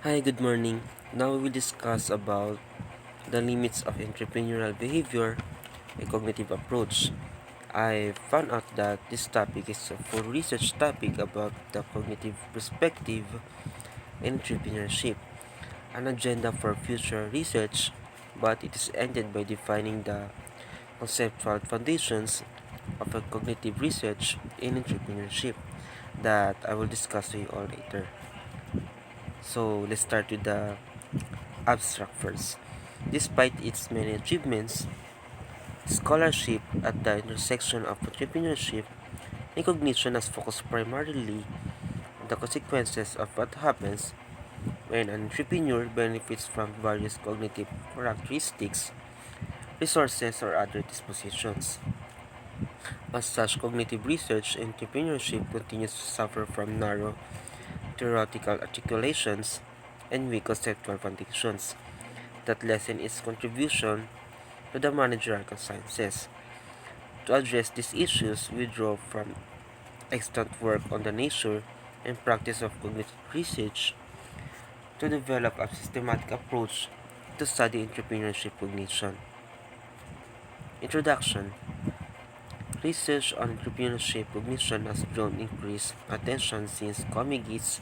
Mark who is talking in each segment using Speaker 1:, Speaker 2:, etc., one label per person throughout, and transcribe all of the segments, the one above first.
Speaker 1: Hi, good morning. Now we will discuss about the limits of entrepreneurial behavior and cognitive approach. I found out that this topic is a full research topic about the cognitive perspective and entrepreneurship, an agenda for future research, but it is ended by defining the conceptual foundations of a cognitive research in entrepreneurship that I will discuss with you all later. So let's start with the abstract first. Despite its many achievements, scholarship at the intersection of entrepreneurship and cognition has focused primarily on the consequences of what happens when an entrepreneur benefits from various cognitive characteristics, resources, or other dispositions. As such, cognitive research in entrepreneurship continues to suffer from narrow theoretical articulations and weak conceptual foundations that lessen its contribution to the managerial sciences. To address these issues, we draw from extant work on the nature and practice of cognitive research to develop a systematic approach to study entrepreneurship cognition. Introduction. Research on entrepreneurship cognition has drawn increased attention since Comigis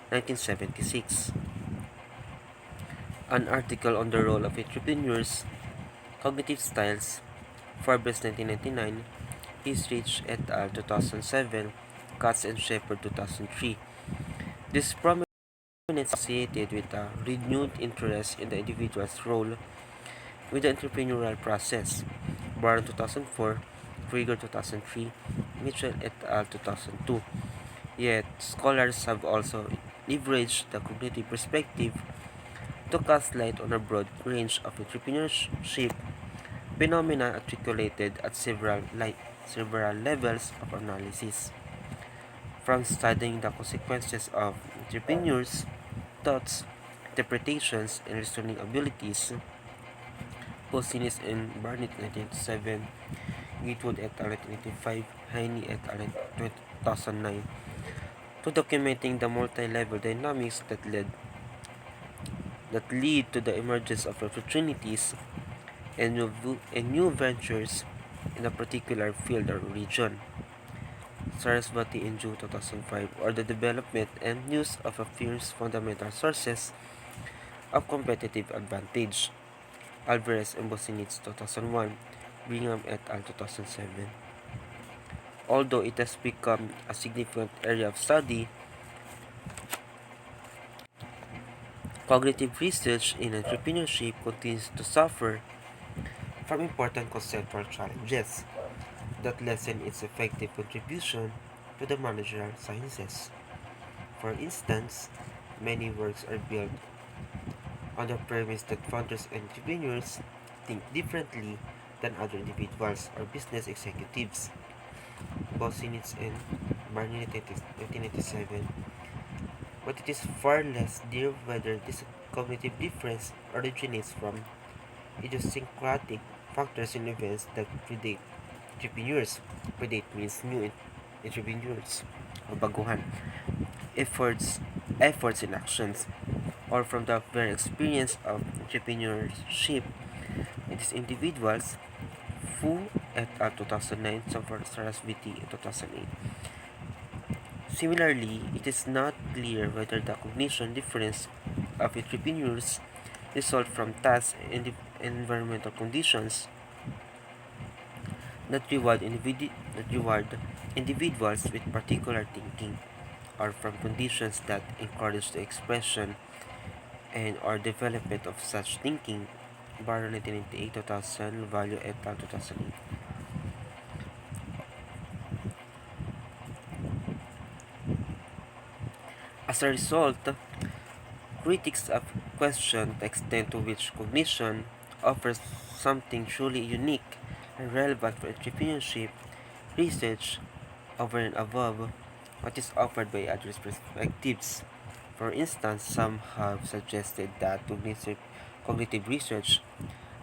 Speaker 1: 1976. An article on the role of entrepreneurs' cognitive styles, Forbes 1999, Eastridge et al. 2007, Katz and Shepard 2003. This prominence is associated with a renewed interest in the individual's role with the entrepreneurial process. Baron 2004, Krieger 2003, Mitchell et al. 2002. Yet, scholars have also leveraged the cognitive perspective to cast light on a broad range of entrepreneurship phenomena articulated at several levels of analysis, from studying the consequences of entrepreneurs' thoughts, interpretations, and reasoning abilities. Bosinis and Barnett 1997, Gatewood et al. 1985, Heine et al. 2009, to documenting the multi-level dynamics that lead to the emergence of opportunities and new ventures in a particular field or region. Sarasvati in June 2005, or the development and use of a firm's fundamental sources of competitive advantage. Alvarez and Bosinitz 2001, Bingham et al. 2007. Although it has become a significant area of study, cognitive research in entrepreneurship continues to suffer from important conceptual challenges that lessen its effective contribution to the managerial sciences. For instance, many works are built on the premise that founders and entrepreneurs think differently than other individuals or business executives. Bosinitz and Barney 1997. But it is far less clear whether this cognitive difference originates from idiosyncratic factors in events that predate entrepreneurs. Predate means new entrepreneurs or baguhan. Efforts, efforts and actions, or from the very experience of entrepreneurship. It is individuals, Fu et al. 2009, Sarasvati 2008. Similarly, it is not clear whether the cognition difference of entrepreneurs result from task and environmental conditions that reward individuals with particular thinking, or from conditions that encourage the expression and or development of such thinking. Barrow 1998 2000, Value et al. 2008. As a result, critics have questioned the extent to which cognition offers something truly unique and relevant for entrepreneurship research over and above what is offered by other perspectives. For instance, some have suggested that cognitive research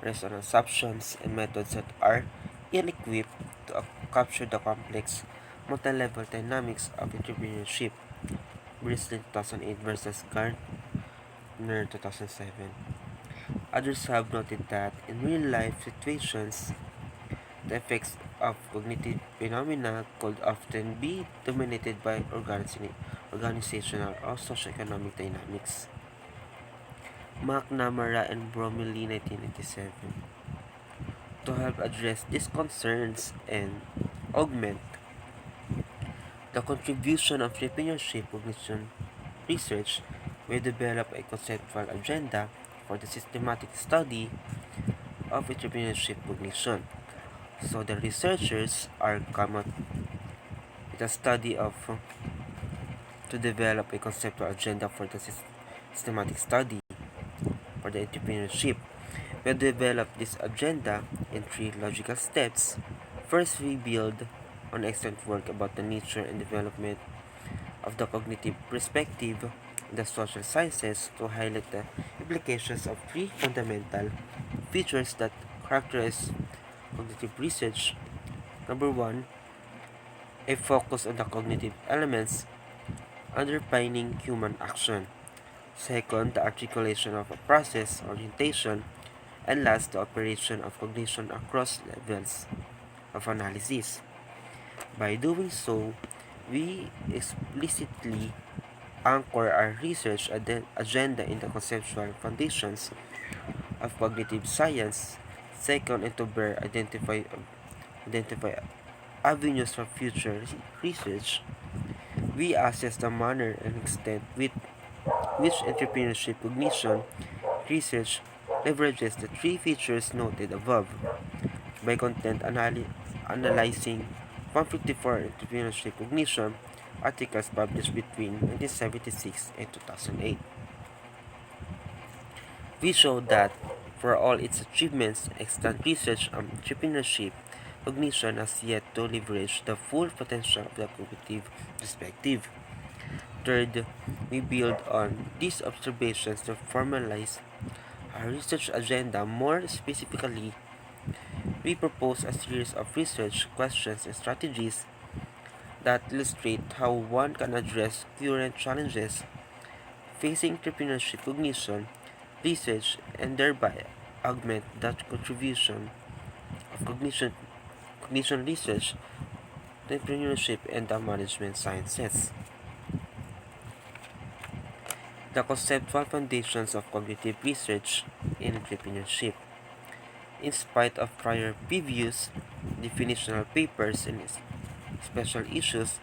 Speaker 1: rests on assumptions and methods that are ill-equipped to capture the complex multi-level dynamics of entrepreneurship. Brislin 2008 versus Gartner 2007. Others have noted that in real-life situations, the effects of cognitive phenomena could often be dominated by organizational or socioeconomic dynamics. McNamara and Bromley 1997. To help address these concerns and augment the contribution of entrepreneurship cognition research, we develop a conceptual agenda for the systematic study of entrepreneurship cognition. So the researchers are come up with a study of to develop a conceptual agenda for the systematic study for the entrepreneurship. We develop this agenda in three logical steps. First, we build on excellent work about the nature and development of the cognitive perspective in the social sciences to highlight the implications of three fundamental features that characterize cognitive research. Number one, a focus on the cognitive elements underpinning human action. Second, the articulation of a process, orientation, and last, the operation of cognition across levels of analysis. By doing so, we explicitly anchor our research agenda in the conceptual foundations of cognitive science. Second, and to bear identify avenues for future research. We assess the manner and extent with which entrepreneurship cognition research leverages the three features noted above. By analyzing 154 entrepreneurship cognition articles published between 1976 and 2008. We show that, for all its achievements, extant research on entrepreneurship cognition has yet to leverage the full potential of the cognitive perspective. Third, we build on these observations to formalize our research agenda. More specifically, we propose a series of research questions and strategies that illustrate how one can address current challenges facing entrepreneurship cognition research and thereby augment that contribution of cognition research to entrepreneurship and the management sciences. The conceptual foundations of cognitive research in entrepreneurship. In spite of prior previous definitional papers and special issues,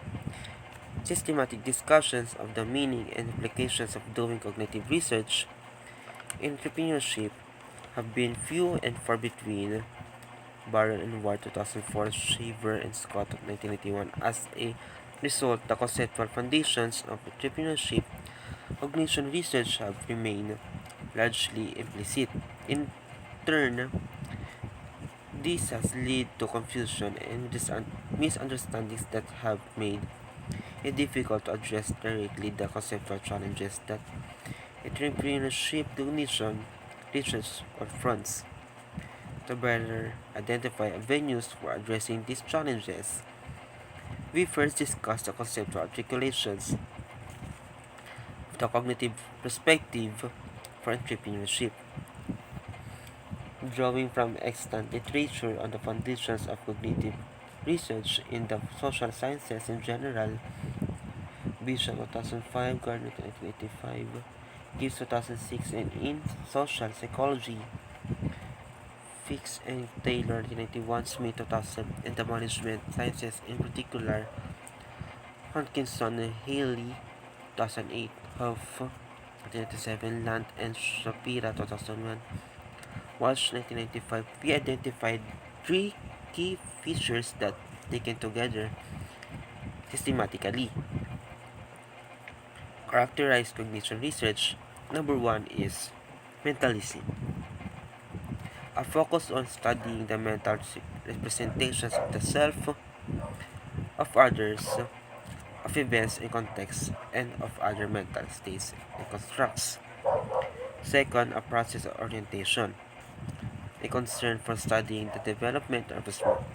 Speaker 1: systematic discussions of the meaning and implications of doing cognitive research in entrepreneurship have been few and far between. Barron and Ward 2004, Shaver and Scott 1981. As a result, the conceptual foundations of entrepreneurship cognition research have remained largely implicit. In turn, this has led to confusion and misunderstandings that have made it difficult to address directly the conceptual challenges that entrepreneurship cognition research confronts. To better identify avenues for addressing these challenges, we first discuss the conceptual articulations of the cognitive perspective for entrepreneurship. Drawing from extant literature on the foundations of cognitive research in the social sciences in general, Bishop 2005, Gardner 1985, Gibbs 2006, and in social psychology, Fix and Taylor 1991, Smith 2000, and the management sciences in particular, Hankinson and Haley 2008, Huff 1997, Land and Shapira 2001, Walsh 1995. We identified three key features that, taken together systematically, characterize cognition research. Number one is mentalism, a focus on studying the mental representations of the self, of others, of events and contexts, and of other mental states and constructs. Second, a process orientation, a concern for studying the development of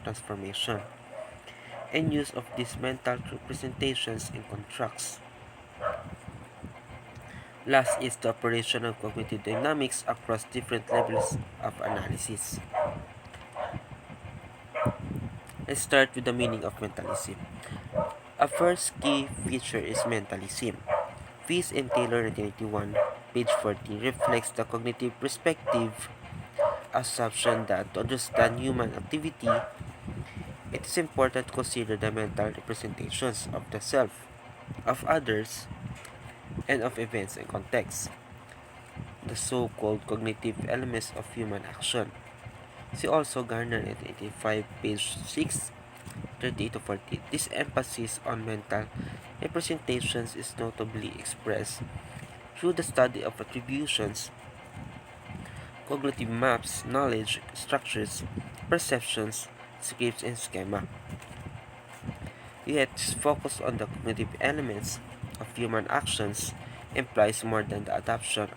Speaker 1: transformation and use of these mental representations and constructs. Last is the operation of cognitive dynamics across different levels of analysis. Let's start with the meaning of mentalism. A first key feature is mentalism. Fees and Taylor 1981, page 14, reflects the cognitive perspective assumption that to understand human activity, it is important to consider the mental representations of the self, of others, and of events and contexts, the so-called cognitive elements of human action. See also Garner at 85, page 6, 38 to 40. This emphasis on mental representations is notably expressed through the study of attributions, cognitive maps, knowledge, structures, perceptions, scripts, and schema. Yet, focus on the cognitive elements of human actions implies more than the adoption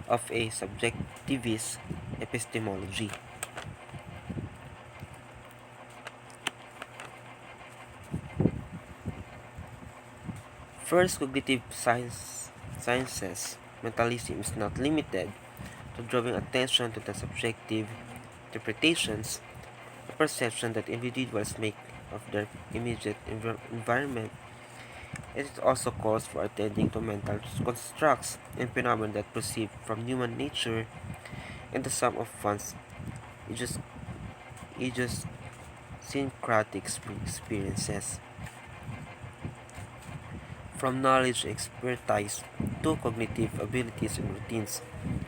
Speaker 1: of a subjectivist epistemology. First, sciences, mentalism is not limited to drawing attention to the subjective interpretations, the perception that individuals make of their immediate environment. It also calls for attending to mental constructs and phenomena that proceed from human nature and the sum of one's idiosyncratic experiences. From knowledge and expertise to cognitive abilities and routines,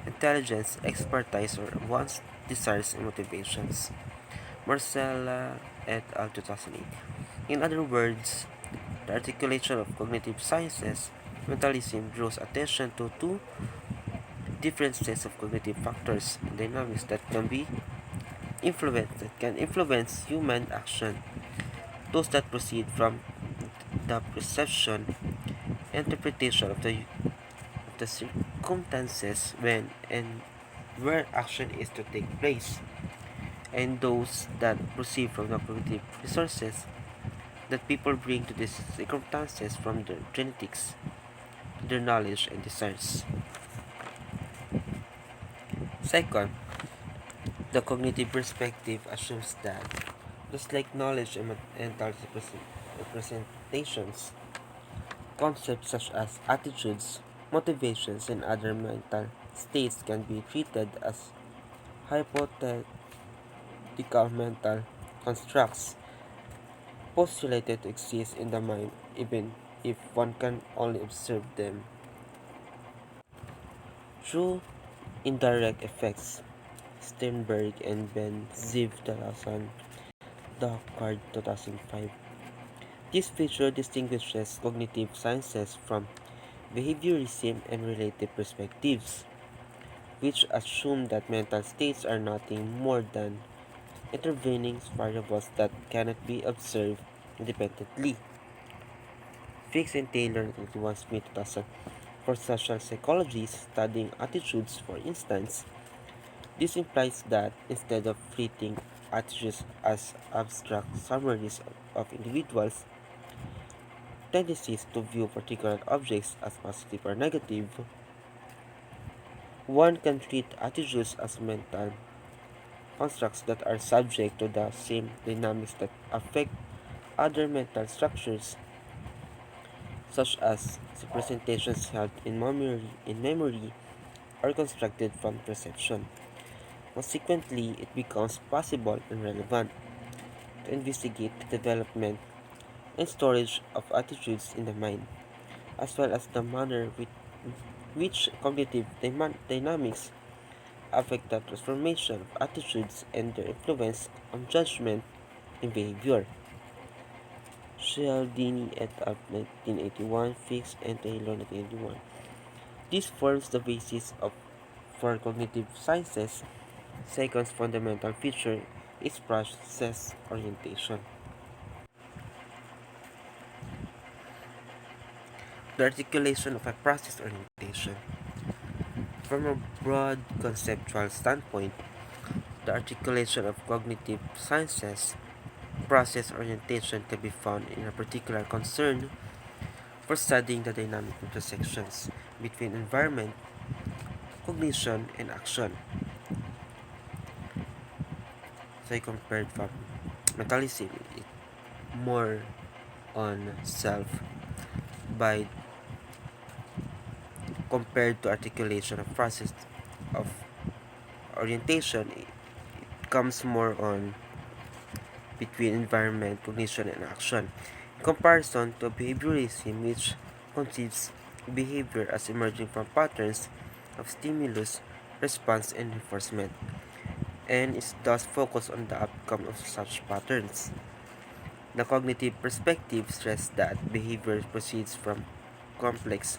Speaker 1: intelligence, expertise, or one's desires and motivations. Marcella et al. 2008. In other words, the articulation of cognitive sciences, mentalism draws attention to two different sets of cognitive factors and dynamics that can influence human action. Those that proceed from the perception and interpretation of the circumstances when and where action is to take place, and those that proceed from the cognitive resources that people bring to these circumstances from their genetics, their knowledge and desires. Second, the cognitive perspective assumes that, just like knowledge and mental representations, concepts such as attitudes, motivations, and other mental states can be treated as hypothetical mental constructs postulated to exist in the mind even if one can only observe them. Through indirect effects, Sternberg and Ben Ziv 2000, Ducard 2005. This feature distinguishes cognitive sciences from behaviorism and relative perspectives, which assume that mental states are nothing more than intervening variables that cannot be observed independently. Fix and Taylor 1981, Smith 2000. For social psychology studying attitudes, for instance, this implies that instead of treating attitudes as abstract summaries of individuals' tendencies to view particular objects as positive or negative, one can treat attitudes as mental constructs that are subject to the same dynamics that affect other mental structures, such as representations held in memory or constructed from perception. Consequently, it becomes possible and relevant to investigate the development and storage of attitudes in the mind, as well as the manner with which cognitive dynamics affect the transformation of attitudes and their influence on judgment and behavior. Cialdini et al. 1981, Fix and Taylor 1981. This forms the basis for cognitive sciences. Second fundamental feature is process orientation. The articulation of a process orientation. From a broad conceptual standpoint, the articulation of cognitive sciences process orientation can be found in a particular concern for studying the dynamic intersections between environment, cognition, and action. So I compared from mentalism it more on self by compared to articulation of process of orientation it comes more on between environment, cognition, and action. In comparison to behaviorism, which conceives behavior as emerging from patterns of stimulus, response, and reinforcement, and is thus focused on the outcome of such patterns. The cognitive perspective stressed that behavior proceeds from complex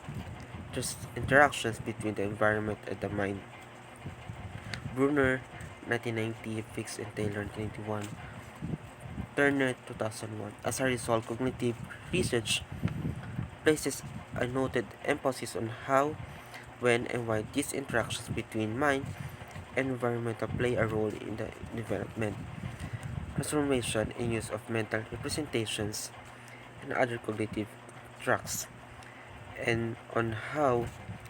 Speaker 1: interactions between the environment and the mind. Brunner, 1990, Fix and Taylor, 1991, Turner, 2001. As a result, cognitive research places a noted emphasis on how, when, and why these interactions between mind and environment play a role in the development, transformation, and use of mental representations and other cognitive tracks, and on how,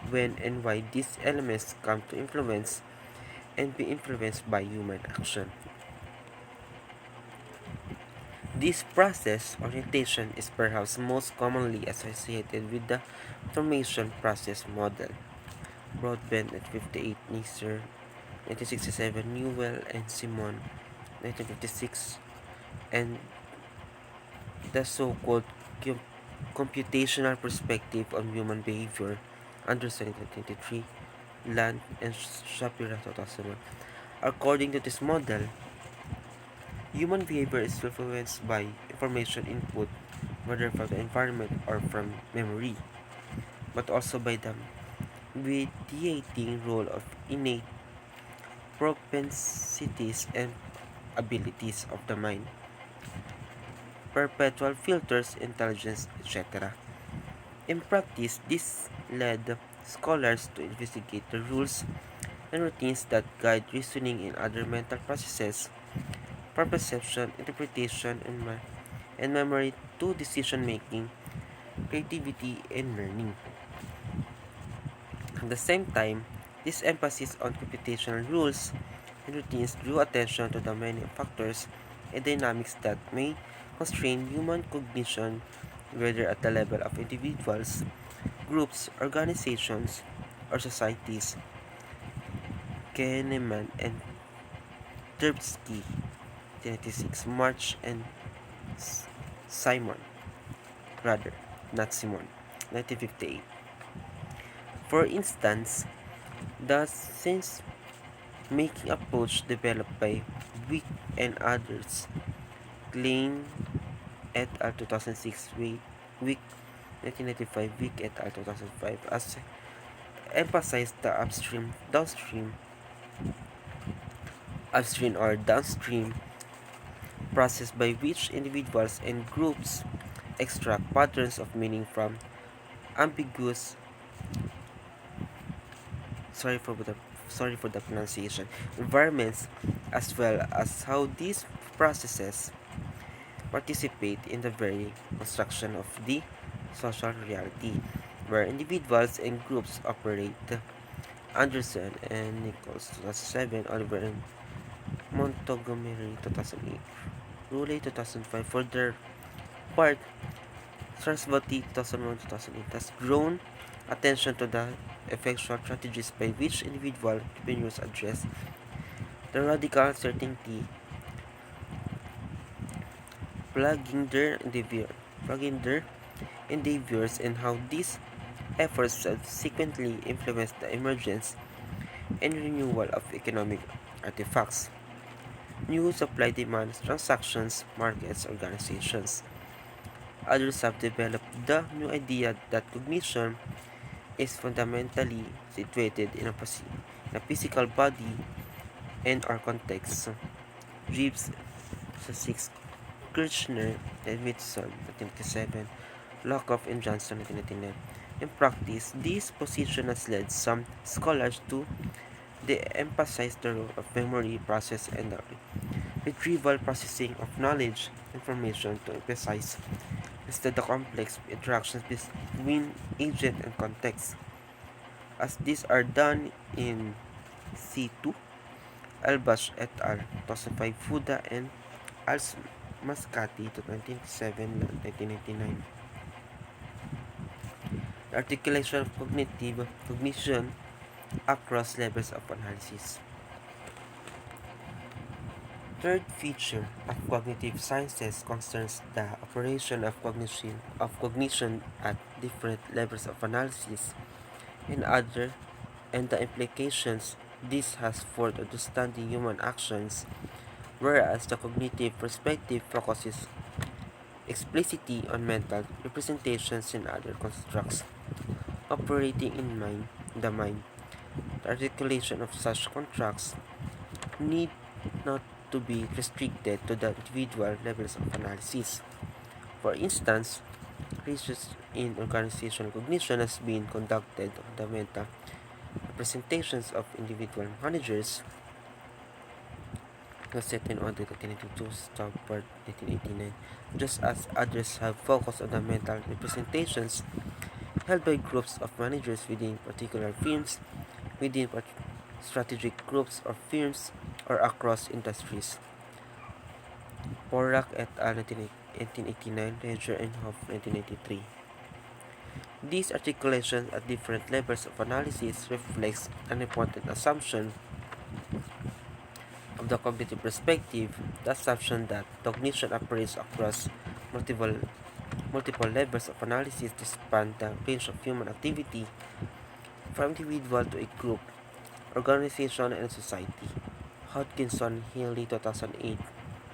Speaker 1: when, and why these elements come to influence and be influenced by human action. This process orientation is perhaps most commonly associated with the formation process model. Broadbent at 58, Neisser 1967, Newell and Simon 1956, and the so-called computational perspective on human behavior, Anderson 1923, Land and Shapira 2001. According to this model, human behavior is influenced by information input, whether from the environment or from memory, but also by the mediating role of innate propensities and abilities of the mind, perpetual filters, intelligence, etc. In practice, this led scholars to investigate the rules and routines that guide reasoning and other mental processes for perception, interpretation, and memory to decision making, creativity, and learning. At the same time, this emphasis on computational rules and routines drew attention to the many factors and dynamics that may constrain human cognition, whether at the level of individuals, groups, organizations, or societies. Kahneman and Tversky, 1996, March and Simon, rather, not Simon, 1958. For instance, the sense making approach developed by Wick and others, Klein et al. 2006, Wick 1995, Wick et al. 2005, as emphasized the upstream or downstream process by which individuals and groups extract patterns of meaning from ambiguous sorry for the pronunciation environments, as well as how these processes participate in the very construction of the social reality where individuals and groups operate. Anderson and Nichols 2007, Oliver and Montgomery 2008, Rule 2005. For their part, Sarasvati 2001-2008 has drawn attention to the effectual strategies by which individual entrepreneurs address the radical uncertainty plaguing their endeavors, and how these efforts subsequently influence the emergence and renewal of economic artifacts, new supply demand transactions, markets, organizations. Others have developed the new idea that cognition is fundamentally situated in a physical body and our context. Reeves, 6, Kirchner, Edmondson, 1997, Lockoff and Johnson, 1999. In practice, this position has led some scholars to de-emphasize the role of memory process and the retrieval processing of knowledge information to emphasize Instead the complex interactions between agent and context. As these are done in C2, Elbas et al. 2005, Fuda and Al-Mascati to 1997-1999. Articulation of cognition across levels of analysis. Third feature of cognitive sciences concerns the operation of cognition at different levels of analysis and the implications this has for understanding human actions, whereas the cognitive perspective focuses explicitly on mental representations and other constructs operating in the mind. The articulation of such constructs need not to be restricted to the individual levels of analysis. For instance, research in organizational cognition has been conducted on the mental representations of individual managers, set in order 1992, Stoppard 1989, just as others have focused on the mental representations held by groups of managers within particular firms, within strategic groups of firms, or across industries. Porak et al. 1989, Reger and Hoff 1993. These articulations at different levels of analysis reflects an important assumption of the cognitive perspective, the assumption that cognition operates across multiple multiple levels of analysis to span the range of human activity from individual to a group, organization, and society. Hodgkinson, Healy, 2008,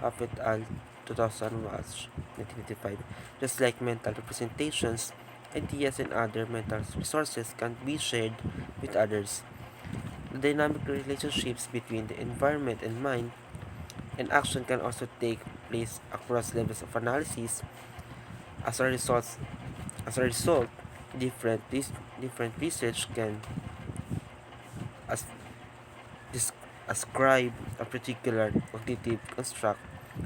Speaker 1: Hoff et al. 2001, 1985. Just like mental representations, ideas and other mental resources can be shared with others. The dynamic relationships between the environment and mind and action can also take place across levels of analysis. As a result, as a result, different research can as, ascribe a particular cognitive construct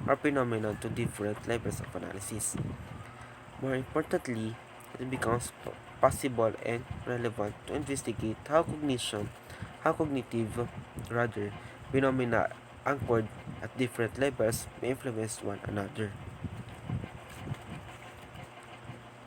Speaker 1: or phenomenon to different levels of analysis. More importantly, it becomes possible and relevant to investigate how cognitive rather phenomena anchored at different levels may influence one another.